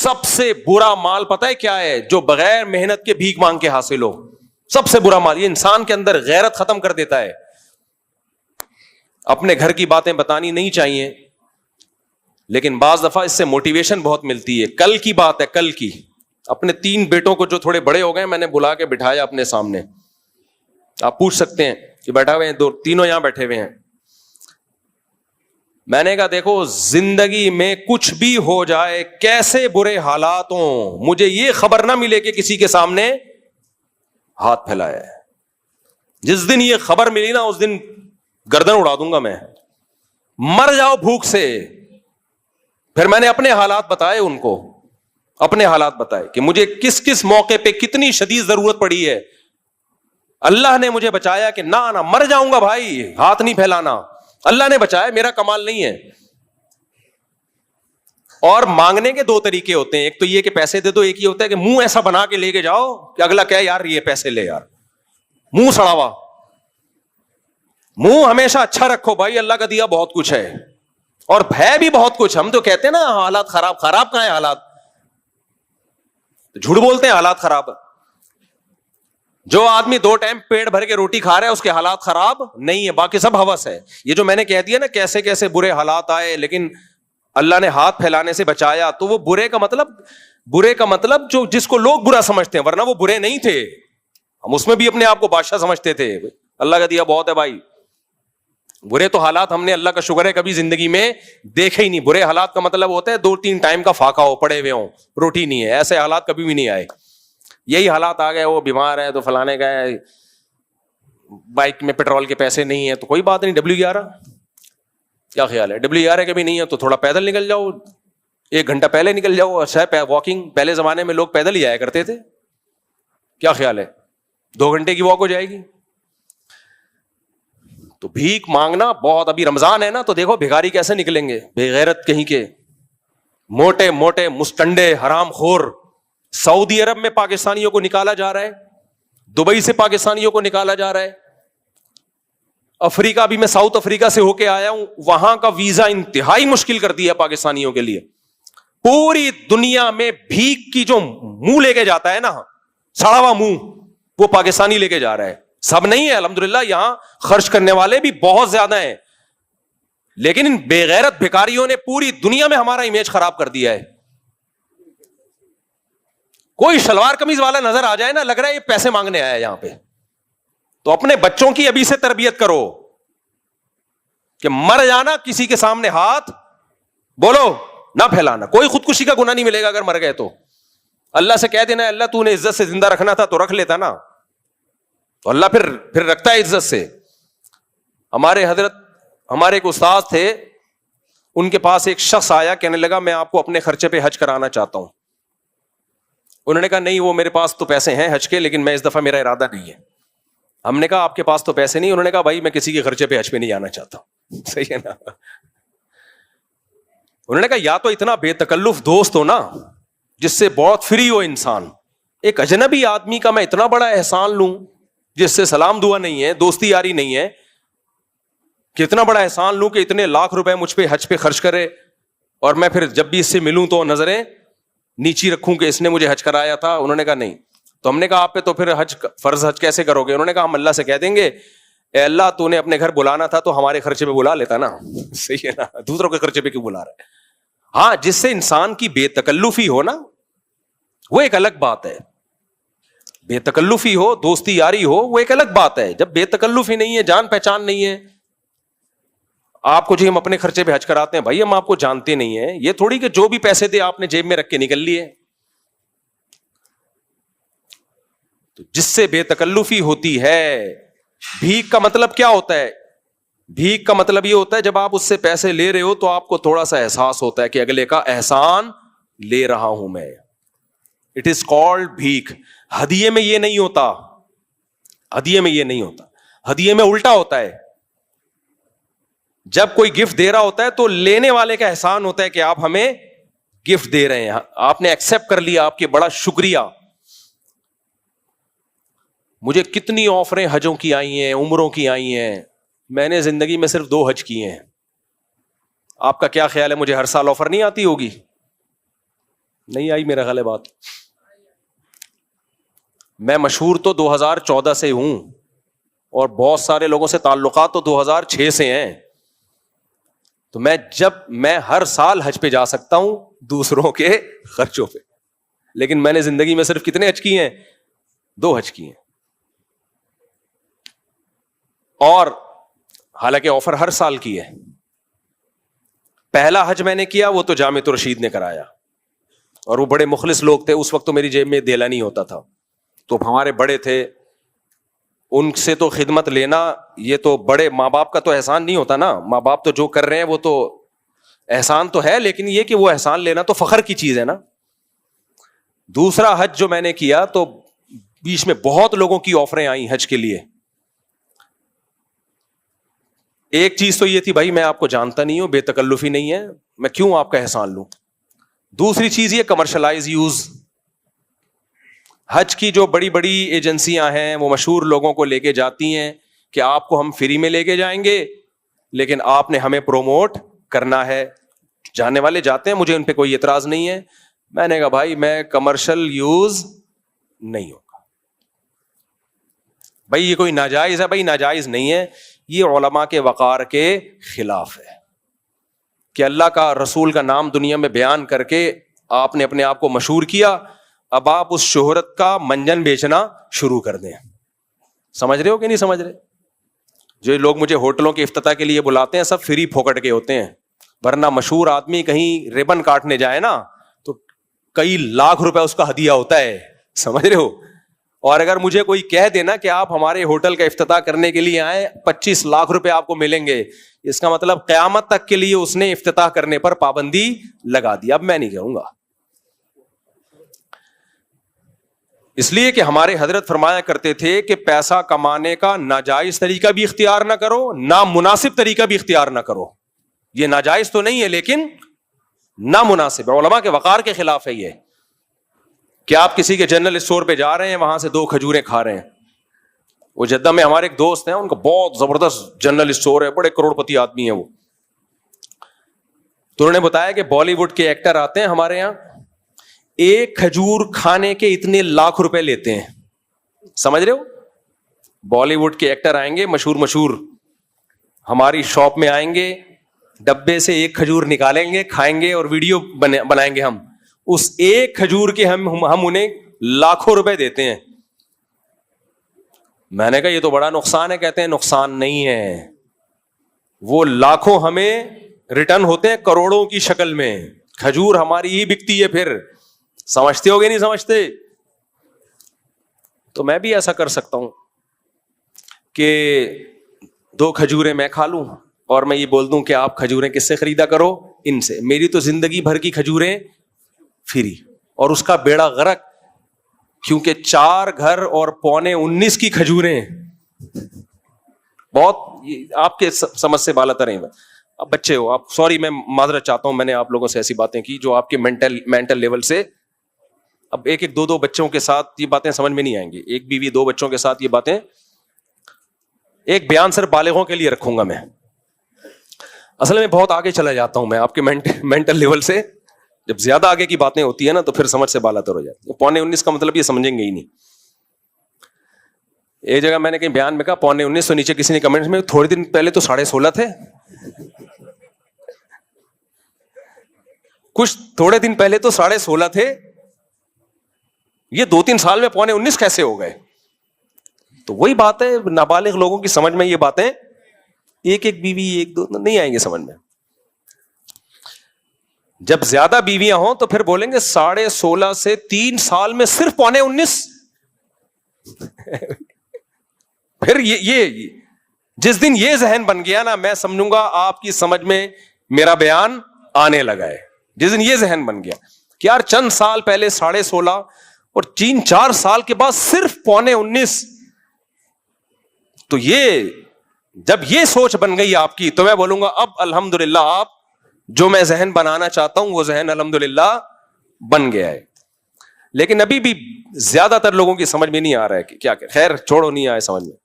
سب سے برا مال پتہ ہے کیا ہے؟ جو بغیر محنت کے بھیک مانگ کے حاصل ہو. سب سے برا مال. یہ انسان کے اندر غیرت ختم کر دیتا ہے. اپنے گھر کی باتیں بتانی نہیں چاہیے, لیکن بعض دفعہ اس سے موٹیویشن بہت ملتی ہے. کل کی بات ہے, کل کی. اپنے 3 بیٹوں کو جو تھوڑے بڑے ہو گئے میں نے بلا کے بٹھایا اپنے سامنے. آپ پوچھ سکتے ہیں کہ بیٹھا ہوئے ہیں, 2 تینوں یہاں بیٹھے ہوئے ہیں. میں نے کہا دیکھو زندگی میں کچھ بھی ہو جائے, کیسے برے حالات ہوں, مجھے یہ خبر نہ ملے کہ کسی کے سامنے ہاتھ پھیلایا ہے. جس دن یہ خبر ملی نا اس دن گردن اڑا دوں گا میں. مر جاؤ بھوک سے. پھر میں نے اپنے حالات بتائے ان کو, اپنے حالات بتائے کہ مجھے کس کس موقع پہ کتنی شدید ضرورت پڑی ہے. اللہ نے مجھے بچایا کہ نہ مر جاؤں گا بھائی, ہاتھ نہیں پھیلانا. اللہ نے بچایا, میرا کمال نہیں ہے. اور مانگنے کے 2 طریقے ہوتے ہیں. ایک تو یہ کہ پیسے دے دو, ایک یہ ہوتا ہے کہ منہ ایسا بنا کے لے کے جاؤ کہ اگلا کہے یار یہ پیسے لے یار. منہ سڑا ہوا. منہ ہمیشہ اچھا رکھو بھائی, اللہ کا دیا بہت کچھ ہے اور ہے بھی بہت کچھ. ہم تو کہتے ہیں نا حالات خراب. خراب کہاں ہے حالات؟ جھوٹ بولتے ہیں حالات خراب. جو آدمی 2 ٹائم پیٹ بھر کے روٹی کھا رہا ہے اس کے حالات خراب نہیں ہے, باقی سب ہوس ہے. یہ جو میں نے کہہ دیا نا کیسے کیسے برے حالات آئے لیکن اللہ نے ہاتھ پھیلانے سے بچایا, تو وہ برے کا مطلب جو جس کو لوگ برا سمجھتے ہیں, ورنہ وہ برے نہیں تھے. ہم اس میں بھی اپنے آپ کو بادشاہ سمجھتے تھے. اللہ کا دیا بہت ہے بھائی. برے تو حالات ہم نے اللہ کا شکر ہے کبھی زندگی میں دیکھے ہی نہیں. برے حالات کا مطلب ہوتا ہے 2-3 ٹائم کا فاقہ ہو, پڑے ہوئے ہوں, روٹی نہیں ہے. ایسے حالات کبھی بھی نہیں آئے. یہی حالات آ گئے, وہ بیمار ہے تو فلانے کا ہے, بائک میں پیٹرول کے پیسے نہیں ہیں تو کوئی بات نہیں, W11 کیا خیال ہے, W11 کے بھی نہیں ہے تو تھوڑا پیدل نکل جاؤ, 1 گھنٹہ پہلے نکل جاؤ. اچھا واکنگ, پہلے زمانے میں لوگ پیدل ہی آیا کرتے تھے. کیا خیال ہے, 2 گھنٹے کی واک ہو جائے گی. تو بھیک مانگنا بہت, ابھی رمضان ہے نا تو دیکھو بھیکاری کیسے نکلیں گے, بے غیرت کہیں کے, موٹے موٹے مستنڈے حرام خور. سعودی عرب میں پاکستانیوں کو نکالا جا رہا ہے, دبئی سے پاکستانیوں کو نکالا جا رہا ہے. افریقہ بھی, میں ساؤتھ افریقہ سے ہو کے آیا ہوں, وہاں کا ویزا انتہائی مشکل کر دیا پاکستانیوں کے لیے. پوری دنیا میں بھیک کی جو منہ لے کے جاتا ہے نا, سڑا ہوا منہ, وہ پاکستانی لے کے جا رہا ہے. سب نہیں ہے الحمدللہ, یہاں خرچ کرنے والے بھی بہت زیادہ ہیں, لیکن ان بے غیرت بھکاریوں نے پوری دنیا میں ہمارا امیج خراب کر دیا ہے. کوئی شلوار قمیض والا نظر آ جائے نا, لگ رہا ہے یہ پیسے مانگنے آیا ہے یہاں پہ. تو اپنے بچوں کی ابھی سے تربیت کرو کہ مر جانا کسی کے سامنے ہاتھ بولو نہ پھیلانا. کوئی خودکشی کا گناہ نہیں ملے گا اگر مر گئے تو. اللہ سے کہہ دینا اللہ تو نے عزت سے زندہ رکھنا تھا تو رکھ لیتا نا, تو اللہ پھر رکھتا ہے عزت سے. ہمارے ایک استاد تھے, ان کے پاس ایک شخص آیا, کہنے لگا میں آپ کو اپنے خرچے پہ حج کرانا چاہتا ہوں. انہوں نے کہا نہیں وہ میرے پاس تو پیسے ہیں حج کے, لیکن میں اس دفعہ میرا ارادہ نہیں ہے. ہم نے کہا آپ کے پاس تو پیسے نہیں. انہوں نے کہا بھائی میں کسی کے خرچے پہ حج پہ نہیں جانا چاہتا ہوں. صحیح ہے نا. انہوں نے کہا یا تو اتنا بے تکلف دوست ہو نا جس سے بہت فری ہو انسان. ایک اجنبی آدمی کا میں اتنا بڑا احسان لوں جس سے سلام دعا نہیں ہے, دوستی یاری نہیں ہے, کہ اتنا بڑا احسان لوں کہ اتنے لاکھ روپے مجھ پہ حج پہ خرچ کرے, اور میں پھر جب بھی اس سے ملوں تو نظریں نیچی رکھوں کہ اس نے مجھے حج کرایا تھا. انہوں نے کہا نہیں. تو ہم نے کہا آپ پہ تو پھر فرض حج کیسے کرو گے؟ انہوں نے کہا ہم اللہ سے کہہ دیں گے اے اللہ تو نے اپنے گھر بلانا تھا تو ہمارے خرچے پہ بلا لیتا نا. صحیح ہے نا, دوسروں کے خرچے پہ کیوں بلا رہا ہے. ہاں جس سے انسان کی بے تکلفی ہو نا وہ ایک الگ بات ہے. بے تکلفی ہو, دوستی یاری ہو, وہ ایک الگ بات ہے. جب بے تکلفی نہیں ہے, جان پہچان نہیں ہے, آپ کو جی ہم اپنے خرچے پہ حج کراتے ہیں, بھائی ہم آپ کو جانتے نہیں ہیں. یہ تھوڑی کہ جو بھی پیسے دے آپ نے جیب میں رکھ کے نکل لیے. تو جس سے بے تکلفی ہوتی ہے. بھیک کا مطلب کیا ہوتا ہے؟ بھیک کا مطلب یہ ہوتا ہے جب آپ اس سے پیسے لے رہے ہو تو آپ کو تھوڑا سا احساس ہوتا ہے کہ اگلے کا احسان لے رہا ہوں میں. اٹ از کالڈ بھیک. ہدیے میں یہ نہیں ہوتا. ہدیے میں یہ نہیں ہوتا. ہدیے میں الٹا ہوتا ہے. جب کوئی گفٹ دے رہا ہوتا ہے تو لینے والے کا احسان ہوتا ہے کہ آپ ہمیں گفٹ دے رہے ہیں, آپ نے ایکسپٹ کر لیا, آپ کے بڑا شکریہ. مجھے کتنی آفریں حجوں کی آئی ہیں, عمروں کی آئی ہیں. میں نے زندگی میں صرف 2 حج کیے ہیں. آپ کا کیا خیال ہے مجھے ہر سال آفر نہیں آتی ہوگی؟ نہیں آئی میرا خیال ہے بات. میں مشہور تو 2014 سے ہوں اور بہت سارے لوگوں سے تعلقات تو 2006 سے ہیں. تو میں ہر سال حج پہ جا سکتا ہوں دوسروں کے خرچوں پہ, لیکن میں نے زندگی میں صرف کتنے حج کیے ہیں؟ 2 حج کیے ہیں. اور حالانکہ آفر ہر سال کی ہے. پہلا حج میں نے کیا وہ تو جامع رشید نے کرایا, اور وہ بڑے مخلص لوگ تھے. اس وقت تو میری جیب میں دیلا نہیں ہوتا تھا, تو ہمارے بڑے تھے, ان سے تو خدمت لینا, یہ تو بڑے ماں باپ کا تو احسان نہیں ہوتا نا. ماں باپ تو جو کر رہے ہیں وہ تو احسان تو ہے, لیکن یہ کہ وہ احسان لینا تو فخر کی چیز ہے نا. دوسرا حج جو میں نے کیا تو بیچ میں بہت لوگوں کی آفریں آئیں حج کے لیے. ایک چیز تو یہ تھی, بھائی میں آپ کو جانتا نہیں ہوں, بے تکلفی نہیں ہے, میں کیوں آپ کا احسان لوں. دوسری چیز یہ کمرشلائز یوز. حج کی جو بڑی بڑی ایجنسیاں ہیں وہ مشہور لوگوں کو لے کے جاتی ہیں کہ آپ کو ہم فری میں لے کے جائیں گے, لیکن آپ نے ہمیں پروموٹ کرنا ہے. جانے والے جاتے ہیں, مجھے ان پہ کوئی اعتراض نہیں ہے. میں نے کہا بھائی میں کمرشل یوز نہیں ہوگا. بھائی یہ کوئی ناجائز ہے؟ بھائی ناجائز نہیں ہے, یہ علماء کے وقار کے خلاف ہے کہ اللہ کا رسول کا نام دنیا میں بیان کر کے آپ نے اپنے آپ کو مشہور کیا, اب آپ اس شہرت کا منجن بیچنا شروع کر دیں. سمجھ رہے ہو کہ نہیں سمجھ رہے؟ جو لوگ مجھے ہوٹلوں کے افتتاح کے لیے بلاتے ہیں سب فری پھوکٹ کے ہوتے ہیں, ورنہ مشہور آدمی کہیں ریبن کاٹنے جائے نا تو کئی لاکھ روپے اس کا ہدیہ ہوتا ہے. سمجھ رہے ہو؟ اور اگر مجھے کوئی کہہ دینا کہ آپ ہمارے ہوٹل کا افتتاح کرنے کے لیے آئے 25 لاکھ روپے آپ کو ملیں گے, اس کا مطلب قیامت تک کے لیے اس نے افتتاح کرنے پر پابندی لگا دی. اب میں نہیں کہوں گا, اس لیے کہ ہمارے حضرت فرمایا کرتے تھے کہ پیسہ کمانے کا ناجائز طریقہ بھی اختیار نہ کرو, نامناسب طریقہ بھی اختیار نہ کرو. یہ ناجائز تو نہیں ہے لیکن نامناسب, علماء کے وقار کے خلاف ہے یہ کہ آپ کسی کے جنرل اسٹور پہ جا رہے ہیں, وہاں سے 2 کھجوریں کھا رہے ہیں. وہ جدہ میں ہمارے ایک دوست ہیں, ان کا بہت زبردست جنرل اسٹور ہے, بڑے کروڑ پتی آدمی ہیں وہ. تو انہوں نے بتایا کہ بالی ووڈ کے ایکٹر آتے ہیں ہمارے یہاں, 1 کھجور کھانے کے اتنے لاکھ روپے لیتے ہیں. سمجھ رہے ہو؟ بالی ووڈ کے ایکٹر آئیں گے مشہور, ہماری شاپ میں آئیں گے, ڈبے سے 1 کھجور نکالیں گے, کھائیں گے اور ویڈیو بنائیں گے ہم. اس 1 کھجور کے ہم انہیں لاکھوں روپے دیتے ہیں. میں نے کہا یہ تو بڑا نقصان ہے. کہتے ہیں نقصان نہیں ہے, وہ لاکھوں ہمیں ریٹرن ہوتے ہیں کروڑوں کی شکل میں. کھجور ہماری ہی بکتی ہے پھر. سمجھتے ہو گے نہیں سمجھتے؟ تو میں بھی ایسا کر سکتا ہوں کہ 2 کھجوریں میں کھا لوں اور میں یہ بول دوں کہ آپ کھجوریں کس سے خریدا کرو؟ ان سے. میری تو زندگی بھر کی کھجوریں فری, اور اس کا بیڑا غرق, کیونکہ 4 گھر اور 19.25 کی کھجوریں بہت آپ کے سمجھ سے بالا تر ہیں. اب بچے ہو آپ, سوری میں معذرت چاہتا ہوں, میں نے آپ لوگوں سے ایسی باتیں کی جو آپ کے مینٹل لیول سے, اب 1 2 بچوں کے ساتھ یہ باتیں سمجھ میں نہیں آئیں گی. 1 بیوی 2 بچوں کے ساتھ یہ باتیں, ایک بیان صرف بالغوں کے لیے رکھوں گا میں. اصل میں بہت آگے چلا جاتا ہوں میں آپ کے مینٹل لیول سے. جب زیادہ آگے کی باتیں ہوتی ہیں نا تو پھر سمجھ سے بالا تر ہو جاتی ہے. 19.25 کا مطلب یہ سمجھیں گے ہی نہیں. ایک جگہ میں نے کہیں بیان میں کہا 19.25, تو نیچے کسی نے کمنٹ میں تھوڑے دن پہلے تو 16.5 تھے. کچھ تھوڑے دن پہلے تو 16.5 تھے, یہ 2-3 سال میں 19.25 کیسے ہو گئے؟ تو وہی بات ہے, نابالغ لوگوں کی سمجھ میں یہ باتیں 1 بیوی 1 2 نہیں آئیں گے سمجھ میں. جب زیادہ بیویاں ہوں تو پھر بولیں گے 16.5 سے 3 سال میں صرف 19.25. پھر یہ جس دن یہ ذہن بن گیا نا, میں سمجھوں گا آپ کی سمجھ میں میرا بیان آنے لگا ہے. جس دن یہ ذہن بن گیا کہ یار چند سال پہلے 16.5 اور 3-4 سال کے بعد صرف 19.25, تو یہ جب یہ سوچ بن گئی آپ کی تو میں بولوں گا اب الحمدللہ آپ جو میں ذہن بنانا چاہتا ہوں وہ ذہن الحمدللہ بن گیا ہے. لیکن ابھی بھی زیادہ تر لوگوں کی سمجھ میں نہیں آ رہا ہے کہ کیا کہ خیر چھوڑو, نہیں آئے سمجھ میں,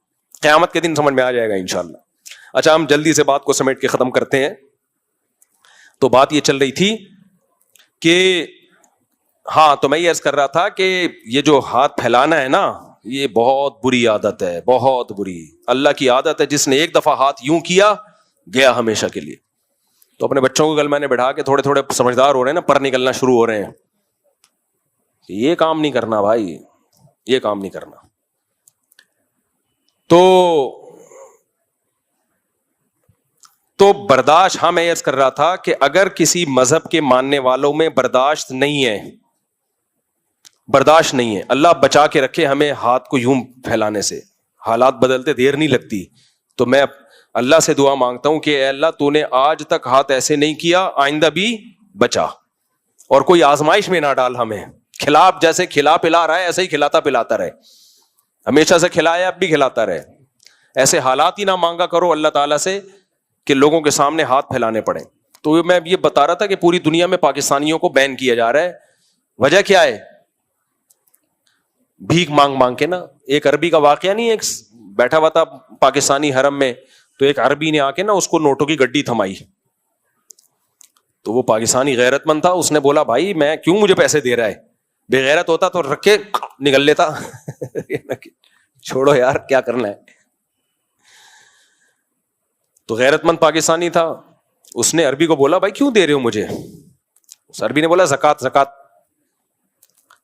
قیامت کے دن سمجھ میں آ جائے گا انشاءاللہ. اچھا ہم جلدی سے بات کو سمیٹ کے ختم کرتے ہیں. تو بات یہ چل رہی تھی کہ ہاں تو میں یہ عرض کر رہا تھا کہ یہ جو ہاتھ پھیلانا ہے نا یہ بہت بری عادت ہے, بہت بری. اللہ کی عادت ہے جس نے ایک دفعہ ہاتھ یوں کیا گیا ہمیشہ کے لیے. تو اپنے بچوں کو کل میں نے بٹھا کے تھوڑے تھوڑے سمجھدار ہو رہے ہیں نا, پر نکلنا شروع ہو رہے ہیں, یہ کام نہیں کرنا بھائی, یہ کام نہیں کرنا. تو برداشت, ہاں میں عرض کر رہا تھا کہ اگر کسی مذہب کے ماننے والوں میں برداشت نہیں ہے, برداشت نہیں ہے, اللہ بچا کے رکھے ہمیں ہاتھ کو یوں پھیلانے سے, حالات بدلتے دیر نہیں لگتی. تو میں اللہ سے دعا مانگتا ہوں کہ اے اللہ تو نے آج تک ہاتھ ایسے نہیں کیا, آئندہ بھی بچا, اور کوئی آزمائش میں نہ ڈال ہمیں. جیسے کھلا پلا رہا ہے ایسے ہی کھلاتا پلاتا رہے, ہمیشہ سے کھلایا اب بھی کھلاتا رہے. ایسے حالات ہی نہ مانگا کرو اللہ تعالیٰ سے کہ لوگوں کے سامنے ہاتھ پھیلانے پڑے. تو میں یہ بتا رہا تھا کہ پوری دنیا میں پاکستانیوں کو بین کیا جا رہا ہے. وجہ کیا ہے؟ بھیک مانگ مانگ کے نا. ایک عربی کا واقعہ نہیں, ایک بیٹھا ہوا تھا پاکستانی حرم میں, تو ایک عربی نے آ کے نا اس کو نوٹوں کی گڈی تھمائی. تو وہ پاکستانی غیرت مند تھا, اس نے بولا بھائی میں کیوں مجھے پیسے دے رہا ہے, بے غیرت ہوتا تو رکھ کے نکل لیتا. چھوڑو یار کیا کرنا ہے. تو غیرت مند پاکستانی تھا, اس نے عربی کو بولا بھائی کیوں دے رہے ہو مجھے؟ اس عربی نے بولا زکات زکات.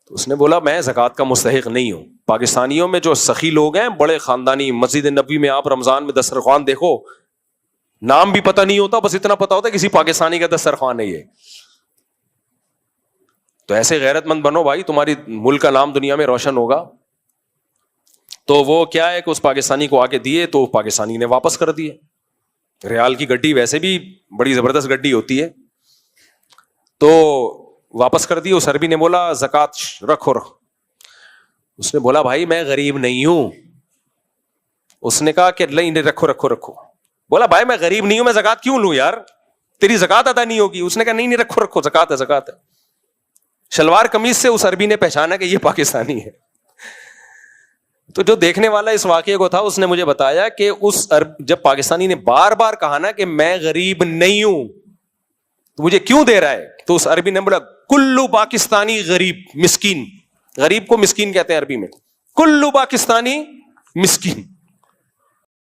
تو اس نے بولا میں زکات کا مستحق نہیں ہوں. پاکستانیوں میں جو سخی لوگ ہیں بڑے خاندانی, مسجد نبوی میں آپ رمضان میں دسترخوان دیکھو, نام بھی پتہ نہیں ہوتا, بس اتنا پتا ہوتا ہے کسی پاکستانی کا دسترخوان ہے یہ. تو ایسے غیرت مند بنو بھائی, تمہاری ملک کا نام دنیا میں روشن ہوگا. تو وہ کیا ہے کہ اس پاکستانی کو آ کے دیے تو پاکستانی نے واپس کر دیے. ریال کی گڈی ویسے بھی بڑی زبردست گڈی ہوتی ہے, تو واپس کر دی. اس عربی نے بولا زکات رکھو. اس نے بولا بھائی میں غریب نہیں ہوں. اس نے کہا کہ نہیں رکھو رکھو رکھو. بولا بھائی میں غریب نہیں ہوں, میں زکات کیوں لوں یار, تیری زکات ادا نہیں ہوگی. اس نے کہا نہیں نہیں رکھو رکھو, زکات ہے زکات ہے. شلوار قمیض سے اس عربی نے پہچانا کہ یہ پاکستانی ہے. تو جو دیکھنے والا اس واقعے کو تھا اس نے مجھے بتایا کہ جب پاکستانی نے بار بار کہا نا کہ میں غریب نہیں ہوں تو مجھے کیوں دے رہا ہے, تو اس عربی نے بولا کلو پاکستانی غریب مسکین. غریب کو مسکین کہتے ہیں عربی میں, کلو پاکستانی مسکین.